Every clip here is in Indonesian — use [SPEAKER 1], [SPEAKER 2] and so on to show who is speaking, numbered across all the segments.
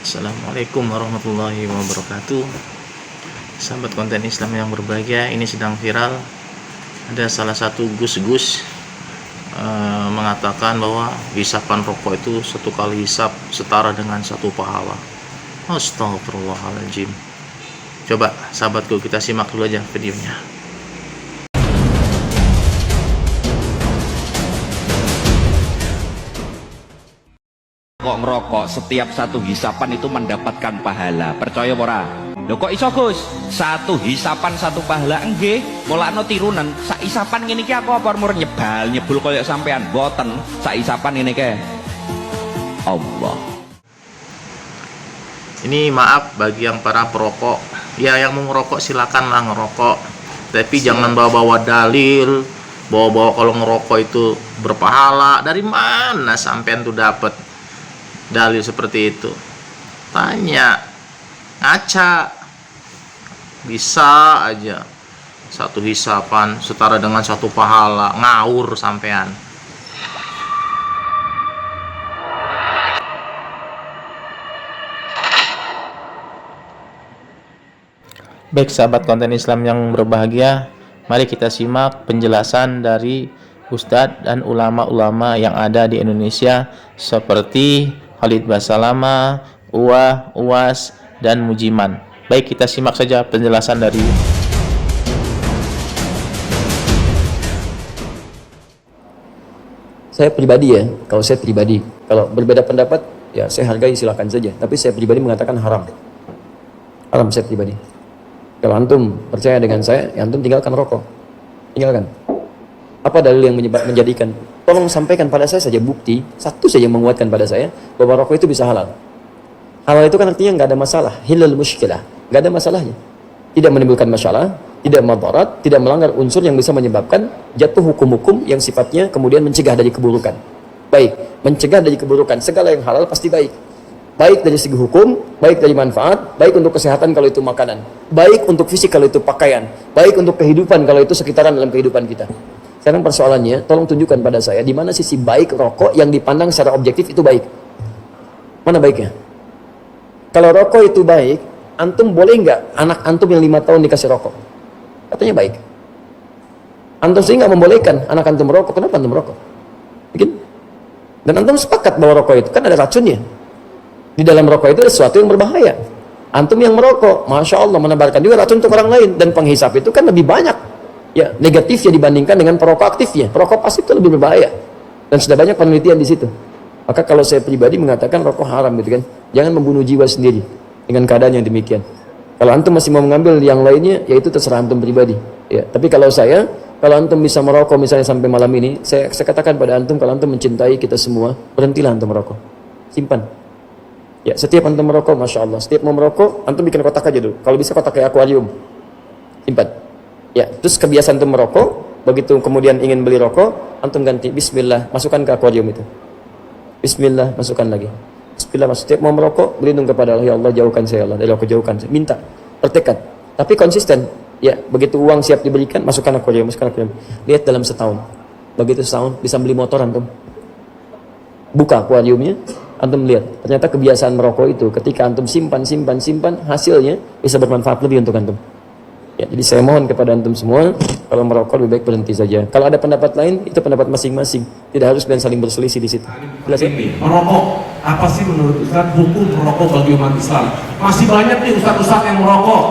[SPEAKER 1] Assalamualaikum warahmatullahi wabarakatuh. Sahabat konten Islam yang berbahagia, ini sedang viral. Ada salah satu gus-gus mengatakan bahwa hisapan rokok itu satu kali hisap setara dengan satu pahala. Astagfirullahaladzim. Coba sahabatku, kita simak dulu aja videonya.
[SPEAKER 2] Kok ngerokok setiap satu hisapan itu mendapatkan pahala, percaya ora? Lho kok iso Gus? Satu hisapan satu pahala nggih, mulakno tirunan. Sak hisapan ngene iki aku apa mur nyebul koyo sampean boten. Sak hisapan ngene iki. Allah.
[SPEAKER 1] Ini maaf bagi yang para perokok. Ya, yang mau ngerokok silakanlah ngerokok. Tapi jangan bawa-bawa dalil, bawa-bawa kalau ngerokok itu berpahala. Dari mana sampean tuh dapat dalil seperti itu? Tanya, ngaca, bisa aja satu hisapan setara dengan satu pahala. Ngawur sampean. Baik sahabat konten Islam yang berbahagia, mari kita simak penjelasan dari Ustadz dan ulama-ulama yang ada di Indonesia seperti Khalid Basalamah, Uwas, dan Mujiman. Baik, kita simak saja penjelasan dari
[SPEAKER 3] saya pribadi ya, kalau berbeda pendapat ya saya hargai, silakan saja. Tapi saya pribadi mengatakan haram. Haram saya pribadi. Kalau antum percaya dengan saya, ya antum tinggalkan rokok. Tinggalkan. Apa dalil yang menjadikan? Tolong sampaikan pada saya saja bukti, satu saja yang menguatkan pada saya bahwa rokok itu bisa halal. Halal itu kan artinya nggak ada masalah, hilal muskilah, nggak ada masalahnya. Tidak menimbulkan masalah, tidak madarat, tidak melanggar unsur yang bisa menyebabkan jatuh hukum-hukum yang sifatnya kemudian mencegah dari keburukan. Baik, mencegah dari keburukan, segala yang halal pasti baik. Baik dari segi hukum, baik dari manfaat, baik untuk kesehatan kalau itu makanan, baik untuk fisik kalau itu pakaian, baik untuk kehidupan kalau itu sekitaran dalam kehidupan kita. Sekarang persoalannya, tolong tunjukkan pada saya di mana sisi baik rokok yang dipandang secara objektif itu baik. Mana baiknya? Kalau rokok itu baik, antum boleh nggak anak antum yang 5 tahun dikasih rokok? Katanya baik. Antum sih nggak membolehkan anak antum merokok. Kenapa antum merokok? Bikin? Dan antum sepakat bahwa rokok itu kan ada racunnya. Di dalam rokok itu ada sesuatu yang berbahaya. Antum yang merokok, Masya Allah, menebarkan juga racun untuk orang lain. Dan penghisap itu kan lebih banyak ya negatifnya dibandingkan dengan perokok aktifnya. Perokok pasif itu lebih berbahaya. Dan sudah banyak penelitian di situ. Maka kalau saya pribadi mengatakan rokok haram gitu kan, jangan membunuh jiwa sendiri dengan keadaan yang demikian. Kalau antum masih mau mengambil yang lainnya, ya itu terserah antum pribadi. Ya, tapi kalau antum bisa merokok misalnya sampai malam ini, saya katakan pada antum, kalau antum mencintai kita semua, berhentilah antum merokok. Simpan. Ya, setiap antum merokok, Masya Allah, setiap mau merokok, antum bikin kotak aja dulu. Kalau bisa kotak kayak akuarium. Simpan. Ya, terus kebiasaan antum merokok, begitu kemudian ingin beli rokok, antum ganti, Bismillah, masukkan ke akuarium itu. Bismillah, masukkan lagi. Bismillah, setiap mau merokok, berlindung kepada Allah, ya Allah, jauhkan saya, Allah, dari rokok jauhkan saya. Minta, bertekad. Tapi konsisten. Ya, begitu uang siap diberikan, masukkan akuarium. Lihat dalam setahun. Begitu setahun, bisa beli motor antum. Buka akuariumnya, antum lihat, ternyata kebiasaan merokok itu ketika antum simpan, hasilnya bisa bermanfaat lebih untuk antum. Ya, jadi saya mohon kepada antum semua, kalau merokok lebih baik berhenti saja. Kalau ada pendapat lain, itu pendapat masing-masing. Tidak harus dan saling berselisih di situ. Jelas ya?
[SPEAKER 4] Merokok, apa sih menurut Ustaz hukum merokok bagi umat Islam? Masih banyak nih ustaz-ustaz yang merokok.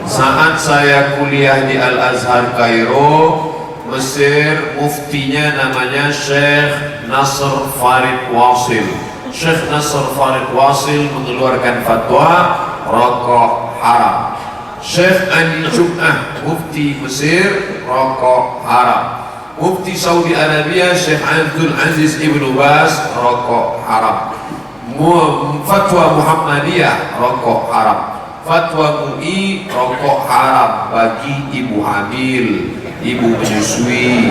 [SPEAKER 5] Saat saya kuliah di Al-Azhar Kairo, Mesir, muftinya namanya Syekh Nasr Farid Wasil. Syekh Nasr Farid Wasil mengeluarkan fatwa rokok haram. Syekh Andi Jum'ah, mufti Mesir, rokok haram. Mufti Saudi Arabia Syekh Abdul Aziz Ibnu Baz, rokok haram. Fatwa Muhammadiyah, rokok haram. Fatwa MUI, rokok haram bagi ibu hamil, ibu menyusui,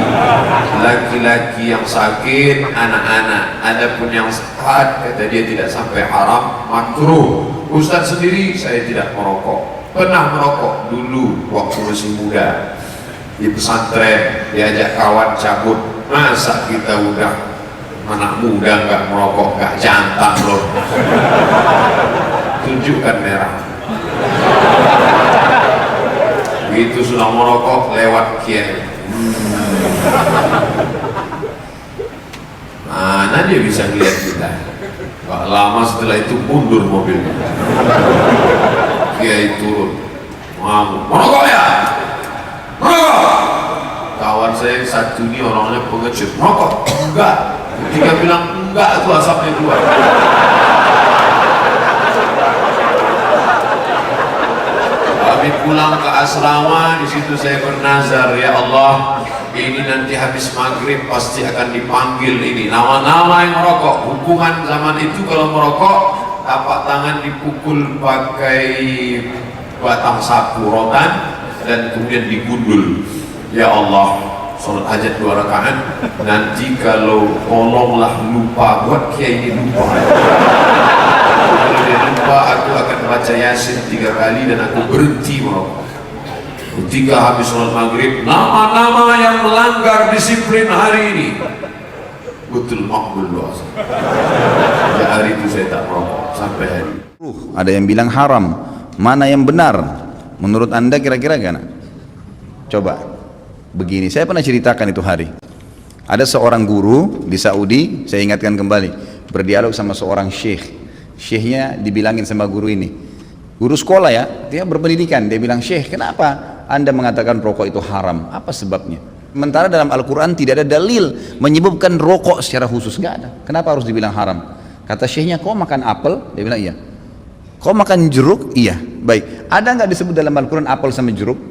[SPEAKER 5] laki-laki yang sakit, anak-anak. Adapun yang sehat, kata dia tidak sampai haram, makruh. Ustaz sendiri, saya tidak merokok. Pernah merokok dulu waktu masih muda di pesantren, diajak kawan cabut. Masa kita udah anak muda nggak merokok, nggak jantan loh. Tunjukkan merah. Begitu sudah merokok lewat kiai. Mana dia bisa lihat kita? Gak lama setelah itu mundur mobilnya. Kiai turun. Merokok ya? Merokok? Kawan saya yang satu ini orangnya pengecut. Merokok? Enggak. Ketika bilang enggak itu asapnya keluar. Kami pulang ke asrama, di situ saya bernazar, ya Allah, ini nanti habis maghrib pasti akan dipanggil ini nama-nama yang merokok. Hukuman zaman itu kalau merokok, tapak tangan dipukul pakai batang sapu rotan dan kemudian digundul. Ya Allah, sholat hajat 2 rakaat, nanti kalau tolonglah lupa, buat kiai ini lupa. Kalau dia lupa, aku akan baca Yasin 3 kali dan aku berhenti merokok. Ketika habis sholat maghrib, nama-nama yang melanggar disiplin hari ini betul makbul doa. Ya, hari itu saya tak merokok sampai hari ini.
[SPEAKER 6] Ada yang bilang haram, mana yang benar? Menurut anda kira-kira gimana? Coba, begini, saya pernah ceritakan itu hari. Ada seorang guru di Saudi, saya ingatkan kembali, berdialog sama seorang syekh. Syekhnya dibilangin sama guru ini, guru sekolah ya, dia berpendidikan, dia bilang, syekh, kenapa anda mengatakan rokok itu haram? Apa sebabnya? Sementara dalam Al-Quran tidak ada dalil menyebabkan rokok secara khusus, nggak ada. Kenapa harus dibilang haram? Kata syekhnya, kau makan apel? Dia bilang iya. Kau makan jeruk? Iya. Baik, ada nggak disebut dalam Al-Quran apel sama jeruk?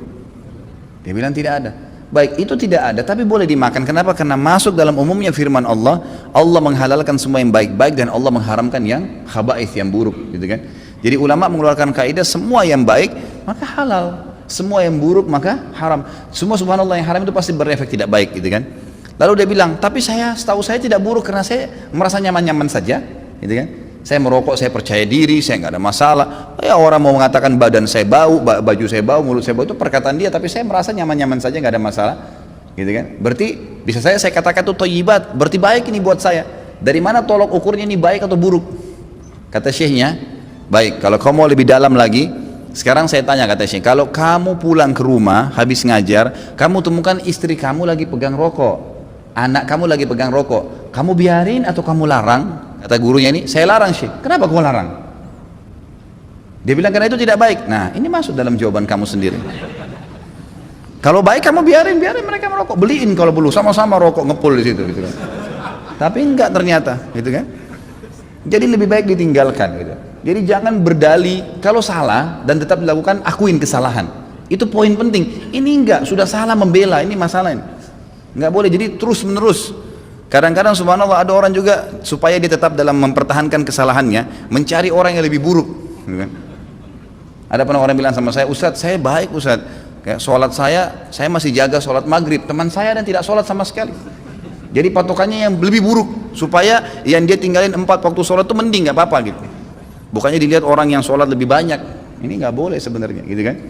[SPEAKER 6] Dia bilang tidak ada. Baik, itu tidak ada, tapi boleh dimakan. Kenapa? Karena masuk dalam umumnya firman Allah, Allah menghalalkan semua yang baik-baik dan Allah mengharamkan yang khaba'ith, yang buruk, gitu kan? Jadi ulama mengeluarkan kaidah semua yang baik maka halal, semua yang buruk maka haram. Semua subhanallah yang haram itu pasti berefek tidak baik, gitu kan? Lalu dia bilang, tapi setahu saya tidak buruk karena saya merasa nyaman-nyaman saja, gitu kan? Saya merokok, saya percaya diri, saya nggak ada masalah. Ya, orang mau mengatakan badan saya bau, baju saya bau, mulut saya bau, itu perkataan dia, tapi saya merasa nyaman-nyaman saja, nggak ada masalah, gitu kan? Berarti bisa saya katakan itu thayyibat, berarti baik ini buat saya. Dari mana tolok ukurnya ini baik atau buruk? Kata syekhnya, baik, kalau kamu mau lebih dalam lagi, sekarang saya tanya, kata syekh, kalau kamu pulang ke rumah habis ngajar, kamu temukan istri kamu lagi pegang rokok, anak kamu lagi pegang rokok, kamu biarin atau kamu larang? Kata gurunya ini, saya larang syekh. Kenapa kamu larang? Dia bilang karena itu tidak baik. Nah, ini masuk dalam jawaban kamu sendiri. Kalau baik kamu biarin mereka merokok, beliin kalau perlu, sama-sama rokok ngepul di situ, gitu kan. Tapi enggak ternyata, gitu kan. Jadi lebih baik ditinggalkan, gitu. Jadi jangan berdalih kalau salah dan tetap dilakukan, akuin kesalahan. Itu poin penting. Ini enggak, sudah salah membela, ini masalah ini. Enggak boleh, jadi terus menerus. Kadang-kadang subhanallah ada orang juga supaya dia tetap dalam mempertahankan kesalahannya, mencari orang yang lebih buruk, gitu kan? Ada pernah orang bilang sama saya, Ustadz saya baik Ustadz, kayak sholat saya masih jaga sholat maghrib, teman saya dan tidak sholat sama sekali. Jadi patokannya yang lebih buruk, supaya yang dia tinggalin 4 waktu sholat itu mending, nggak apa-apa gitu. Bukannya dilihat orang yang sholat lebih banyak, ini nggak boleh sebenarnya, gitu kan?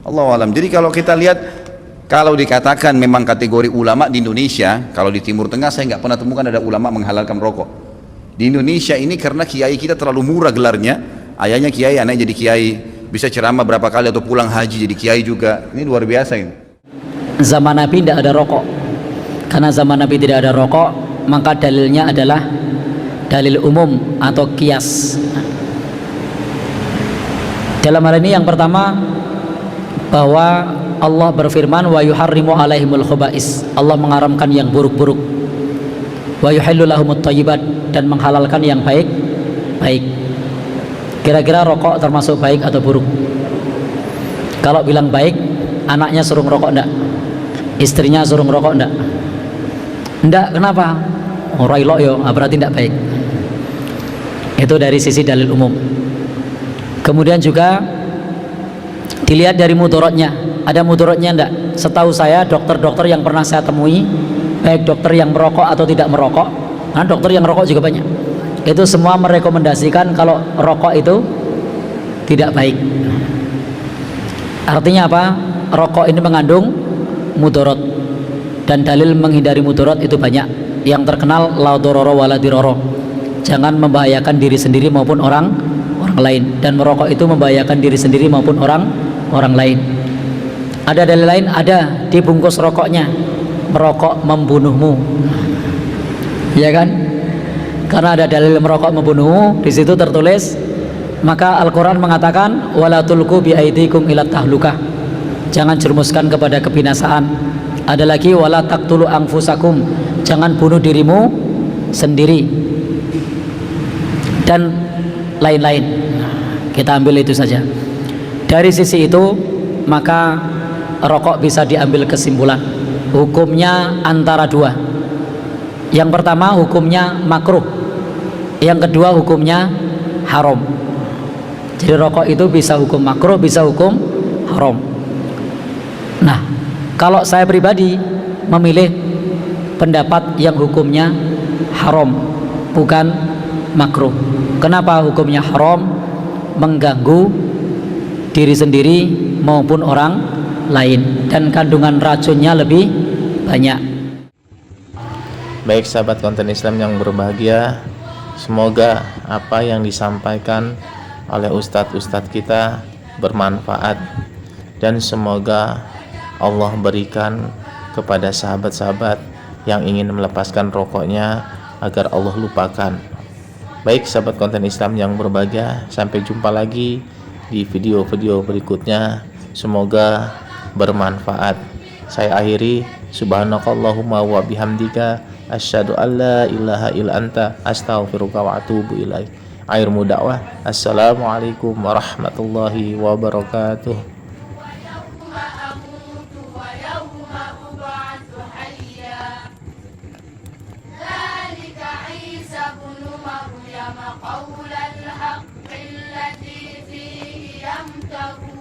[SPEAKER 6] Allahu alam. Jadi kalau kita lihat, kalau dikatakan memang kategori ulama di Indonesia, kalau di Timur Tengah saya nggak pernah temukan ada ulama menghalalkan rokok. Di Indonesia ini karena kiai kita terlalu murah gelarnya, ayahnya kiai, anaknya jadi kiai, bisa ceramah berapa kali atau pulang haji jadi kiai juga, ini luar biasa ini.
[SPEAKER 7] Zaman Nabi tidak ada rokok, karena zaman Nabi tidak ada rokok, maka dalilnya adalah dalil umum atau kias. Dalam hal ini yang pertama, bahwa Allah berfirman, wa yuharrimu alaihimul khubais, Allah mengharamkan yang buruk-buruk, wa yuhillu lahumut thayyibat, dan menghalalkan yang baik. Kira-kira rokok termasuk baik atau buruk? Kalau bilang baik, anaknya suruh ngerokok enggak? Istrinya suruh ngerokok enggak? Enggak, kenapa? Orang ilok yo, berarti enggak baik. Itu dari sisi dalil umum. Kemudian juga dilihat dari mudorotnya. Ada mudorotnya enggak? Setahu saya dokter-dokter yang pernah saya temui, baik dokter yang merokok atau tidak merokok, karena dokter yang merokok juga banyak, itu semua merekomendasikan kalau rokok itu tidak baik. Artinya apa? Rokok ini mengandung mudorot, dan dalil menghindari mudorot itu banyak. Yang terkenal la dororo wala diroro, jangan membahayakan diri sendiri maupun orang lain, dan merokok itu membahayakan diri sendiri maupun orang lain. Ada dalil lain, ada di bungkus rokoknya, merokok membunuhmu, ya kan? Karena ada dalil merokok membunuhmu, di situ tertulis, maka Al-Quran mengatakan wala tulqu bi aidikum ila tahlukah, jangan jerumuskan kepada kebinasaan. Ada lagi wala taqtulu anfusakum, jangan bunuh dirimu sendiri, dan lain-lain. Kita ambil itu saja. Dari sisi itu maka rokok bisa diambil kesimpulan hukumnya antara dua. Yang pertama hukumnya makruh, yang kedua hukumnya haram. Jadi rokok itu bisa hukum makruh, bisa hukum haram. Nah, kalau saya pribadi memilih pendapat yang hukumnya haram, bukan makruh. Kenapa hukumnya haram? Mengganggu diri sendiri maupun orang lain, dan kandungan racunnya lebih banyak.
[SPEAKER 1] Baik sahabat konten Islam yang berbahagia, semoga apa yang disampaikan oleh ustadz-ustadz kita bermanfaat, dan semoga Allah berikan kepada sahabat-sahabat yang ingin melepaskan rokoknya agar Allah lupakan. Baik sahabat konten Islam yang berbahagia, sampai jumpa lagi di video-video berikutnya. Semoga bermanfaat. Saya akhiri, subhanakallahumma wa bihamdika asyhadu an la ilaha illa anta astaghfiruka wa atubu ilaik. Akhirmu dakwah, assalamualaikum warahmatullahi wabarakatuh.
[SPEAKER 8] قول الحق الذي فيه يمترون